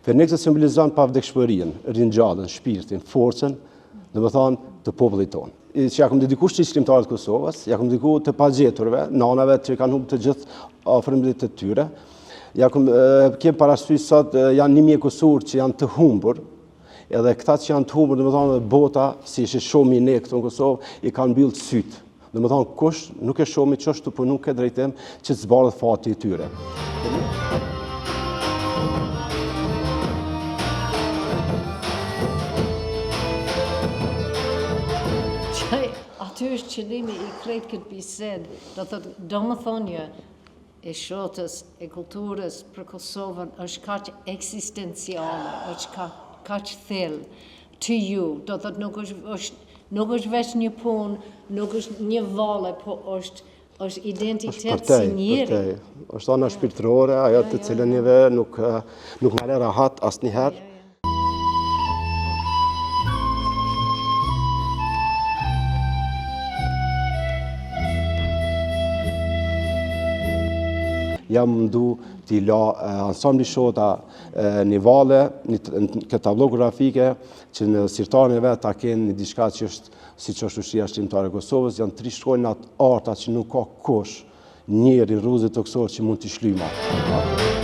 Feniksa simbolizon pavdekshmërinë, ringjallën, shpirtin, forcën, domethënë të popullit tonë. Që ja kam dedikuar shqiptarit të Kosovës, ja kam dedikuar të pagjeturve, nanave që kanë humbur të gjithë afërmit të tyre. Ja kem parasysh sot janë 1000 kosovë që janë të humbur, edhe këta që janë të humbur, domethënë bota, si që shohmi ne këtu në Kosovë, i kanë mbyllë syt. Domethënë kush nuk e shohmi ç'është të punu këtë drejtim që të zbardhet fati i tyre. Aty është qëllimi i krejt këtë bisedë, domethënia e shotës, e kulturës për Kosovën është kaq eksistenciale, është kaq thellë të ju, do thotë nuk është veç një punë, nuk është një valle, po është identitet si njeri. Është ana shpirtërore, ajo të cilën neve nuk më lë rahat asnjëherë. Jam mundu t'i la ansambli shota një valle, këtë tablo grafike, që në sirtarën e vetë ta kenë një diçka që është, si që është Ushtria Shqiptare e Kosovës, janë 3 shkronjat arta që nuk ka kush njeri rruzit të Kosovës që mund t'i shlyma.